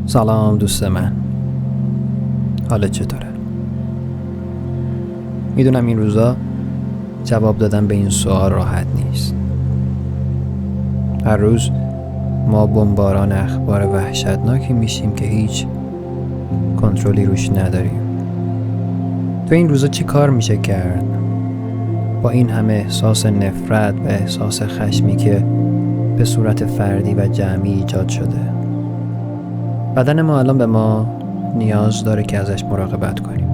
سلام دوست من، حالت چطوره؟ میدونم این روزا جواب دادن به این سوال راحت نیست. هر روز ما بمباران اخبار وحشتناکی میشیم که هیچ کنترلی روش نداریم. تو این روزا چی کار میشه کرد با این همه احساس نفرت و احساس خشمی که به صورت فردی و جمعی ایجاد شده؟ بدن ما الان به ما نیاز داره که ازش مراقبت کنیم.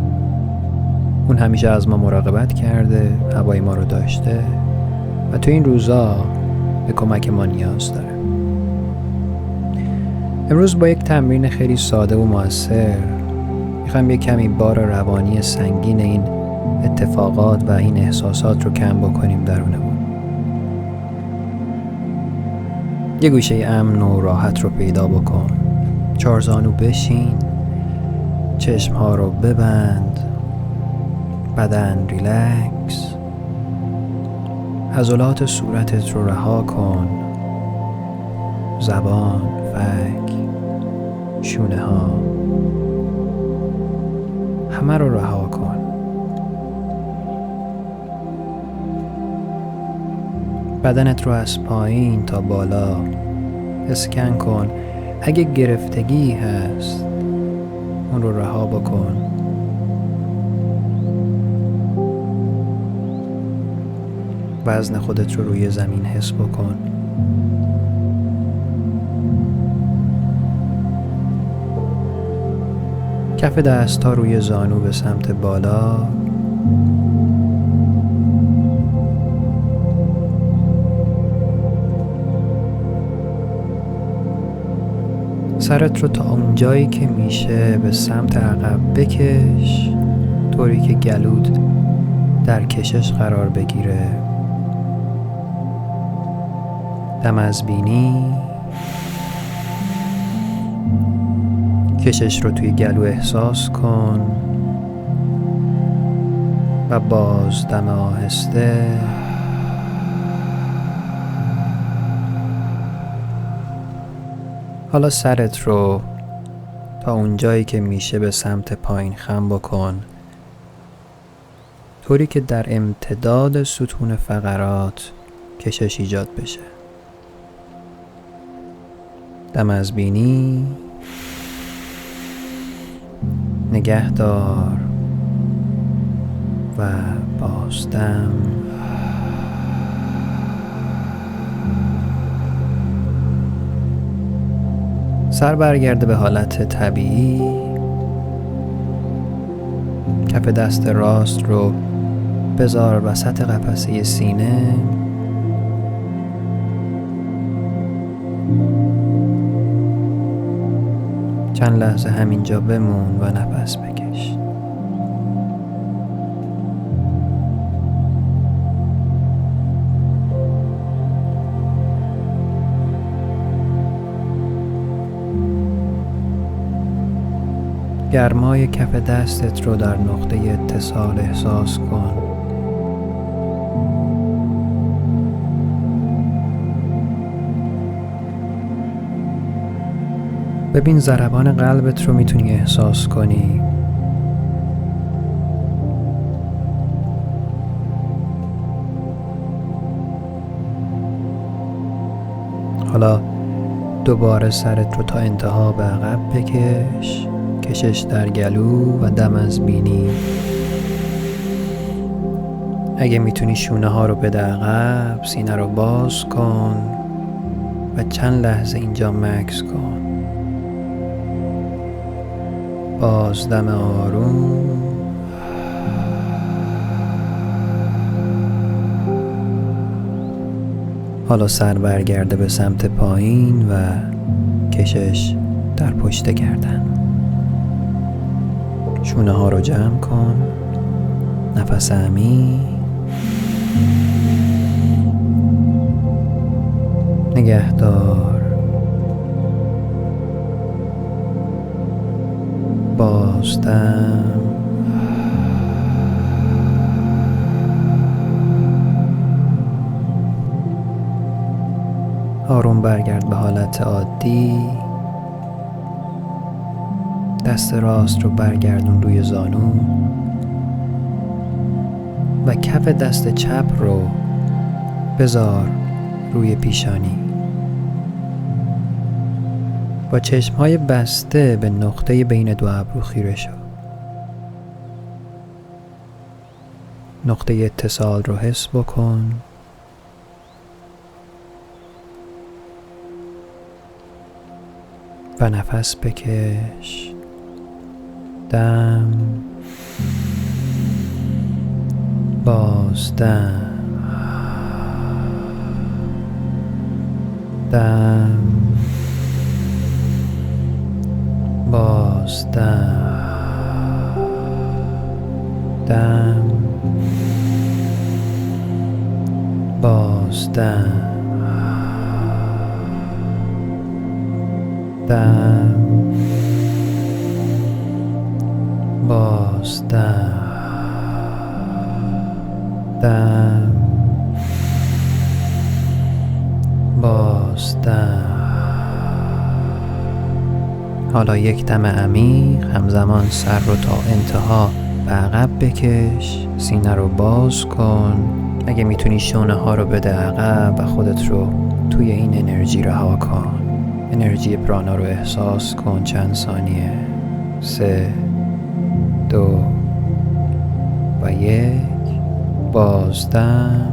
اون همیشه از ما مراقبت کرده، هوای ما رو داشته و تو این روزا به کمک ما نیاز داره. امروز با یک تمرین خیلی ساده و موثر میخوایم یک کمی بار روانی سنگین این اتفاقات و این احساسات رو کم بکنیم درونمون. یه گوشه امن و راحت رو پیدا بکن. 4 زانو بشین، چشمها رو ببند، بدن ریلکس، عضلات صورتت رو رها کن، زبان، فک، شونه ها، همه رو رها کن. بدنت رو از پایین تا بالا اسکن کن. اگه گرفتگی هست اون رو رها بکن. وزن خودت رو روی زمین حس بکن. کف دست ها روی زانو به سمت بالا. سرت رو تا اون جایی که میشه به سمت عقب بکش، طوری که گلوت در کشش قرار بگیره. دم از بینی، کشش رو توی گلو احساس کن و باز دم آهسته. حالا سرت رو تا اون جایی که میشه به سمت پایین خم بکن، طوری که در امتداد ستون فقرات کشش ایجاد بشه. دم از بینی، نگه دار و بازدم. سر برگرده به حالت طبیعی. کف دست راست رو بذار وسط قفسه سینه. چند لحظه همینجا بمون و نفس بکش. گرمای کف دستت رو در نقطه اتصال احساس کن. ببین ضربان قلبت رو میتونی احساس کنی. حالا دوباره سرت رو تا انتها به عقب بکش. کشش در گلو و دم از بینی. اگه میتونی شونه ها رو بده عقب، سینه رو باز کن و چند لحظه اینجا مکث کن. باز دم آروم. حالا سر برگرده به سمت پایین و کشش در پشت گردن. شونه ها رو جمع کن. نفس عمیق. نگه دار. بازدم. آروم برگرد به حالت عادی. دست راست رو برگردون روی زانو و کف دست چپ رو بذار روی پیشانی. با چشمهای بسته به نقطه بین دو ابرو خیره شو. نقطه اتصال رو حس بکن و نفس بکش. دم، باز دم، دم، باز دم، دم، باز دم، دم، باز دم، دم، باز دم. حالا یک دم عمیق همزمان سر رو تا انتها به عقب بکش. سینه رو باز کن. اگه میتونی شونه ها رو بده عقب و خودت رو توی این انرژی رها کن. انرژی پرانا رو احساس کن. چند ثانیه. 3 2 و 1. بازدم.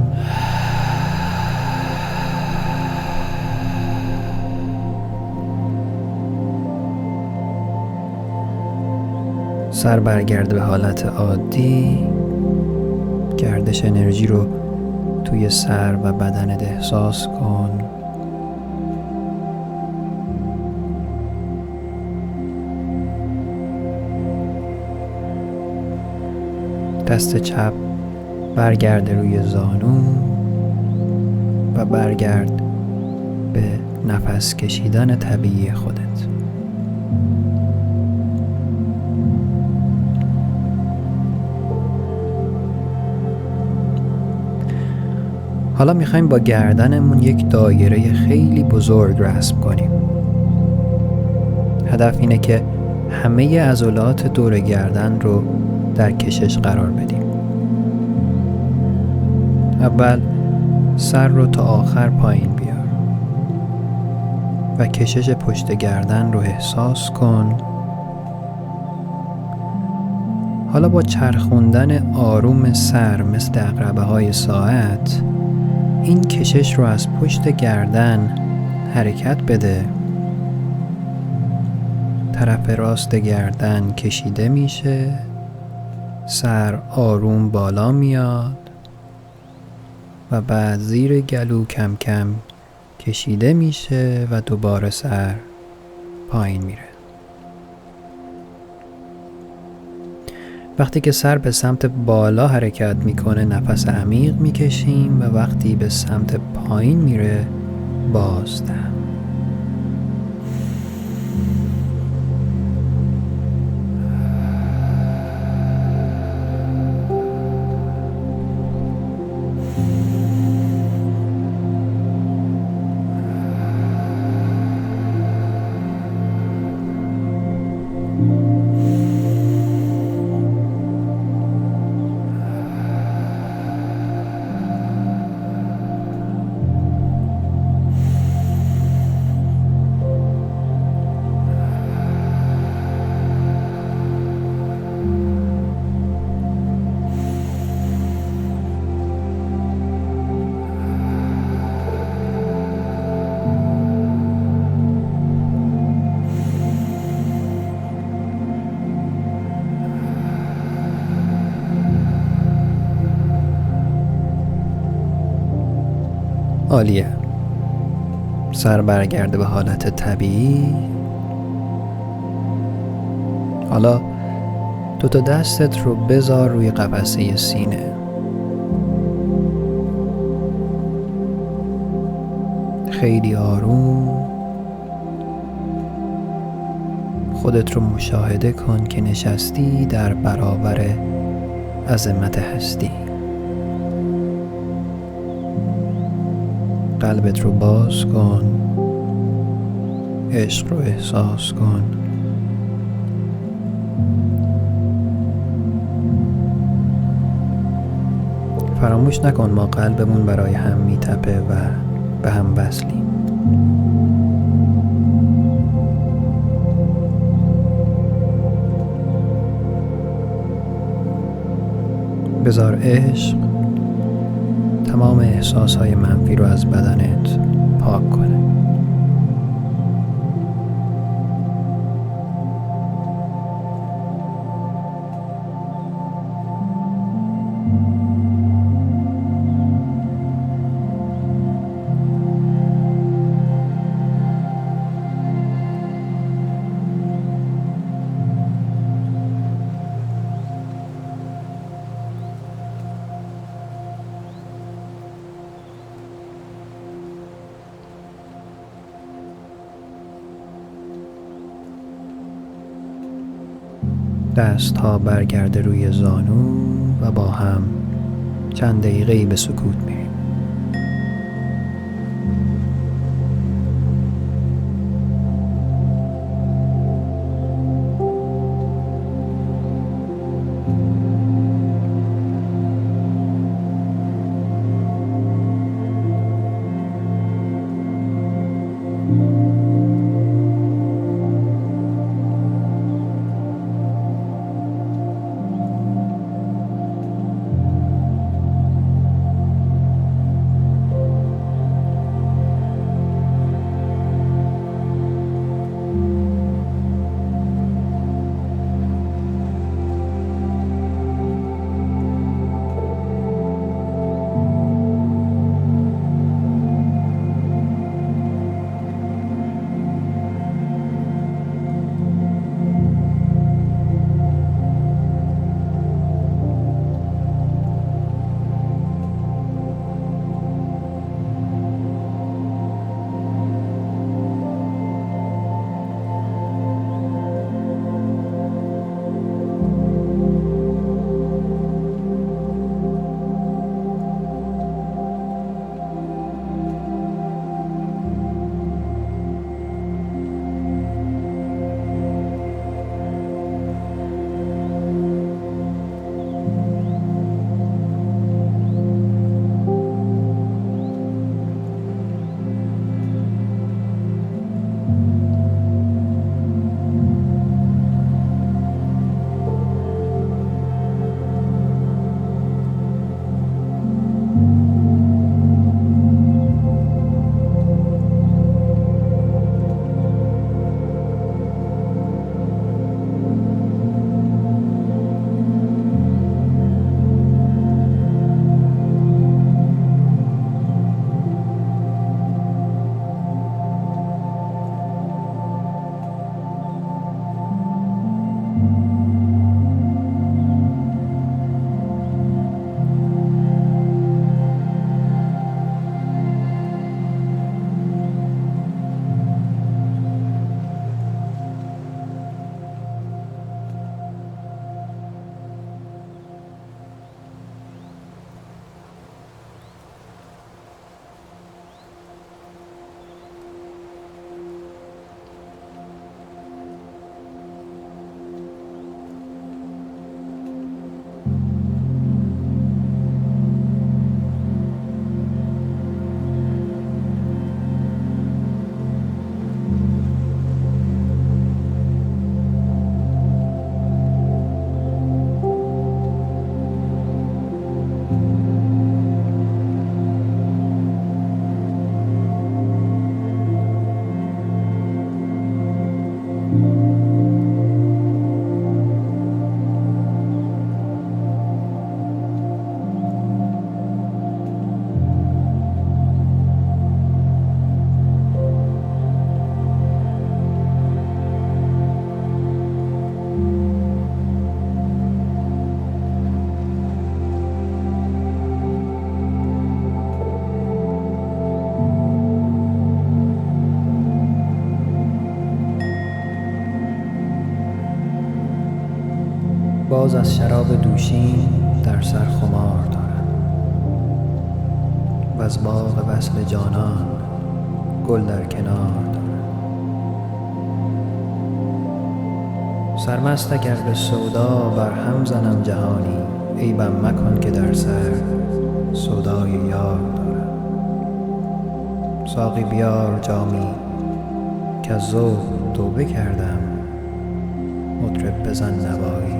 سر برگرد به حالت عادی. گردش انرژی رو توی سر و بدنت احساس کن. دست چپ برگرد روی زانو و برگرد به نفس کشیدن طبیعی خودت. حالا میخوایم با گردنمون یک دایره خیلی بزرگ رسم کنیم. هدف اینه که همه عضلات دور گردن رو در کشش قرار بدیم. اول سر رو تا آخر پایین بیار و کشش پشت گردن رو احساس کن. حالا با چرخوندن آروم سر مثل عقربه های ساعت این کشش رو از پشت گردن حرکت بده. طرف راست گردن کشیده میشه، سر آروم بالا میاد و بعد زیر گلو کم کم کشیده میشه و دوباره سر پایین میره. وقتی که سر به سمت بالا حرکت میکنه نفس عمیق میکشیم و وقتی به سمت پایین میره بازدم. عالیه. سر برگرده به حالت طبیعی. حالا دوتا دستت رو بذار روی قفسه سینه. خیلی آروم خودت رو مشاهده کن که نشستی در برابر عظمت هستی. قلبت رو باز کن، عشق رو احساس کن فراموش نکن ما قلبمون برای هم میتپه و به هم وصلیم. بذار عشق تمام احساسهای منفی رو از بدنت پاک کنه. دست ها برگرده روی زانو و با هم چند دقیقه‌ای به سکوت میریم. باز از شراب دوشین در سر خمار دارم و از باغ وصل جانان گل در کنار دارم. سرمست اگر به سودا بر هم زنم جهانی، عیبم مکن که در سر سودای یار دارم. ساقی بیار جامی که از ذوق توبه کردم، مطرب بزن نوایی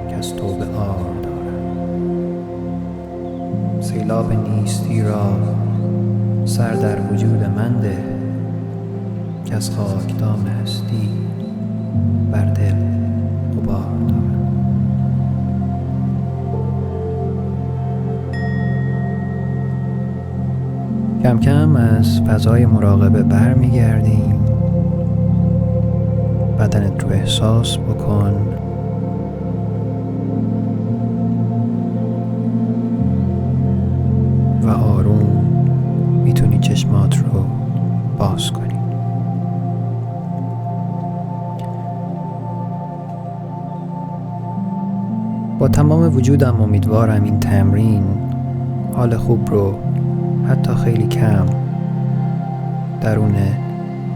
که از توبه عار دارم. سیلاب نیستی را سر در وجود من ده، که از خاکدان هستی بر دل غبار دارم. کم کم از فضای مراقبه برمیگردیم. بدنت رو احساس بکن. و آروم میتونی چشمات رو باز کنی. با تمام وجودم امیدوارم این تمرین حال خوب رو حتی خیلی کم درون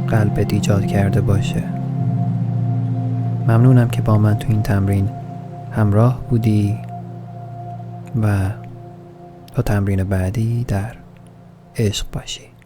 قلبت ایجاد کرده باشه. ممنونم که با من تو این تمرین همراه بودی و تا تمرین بعدی در عشق باشی.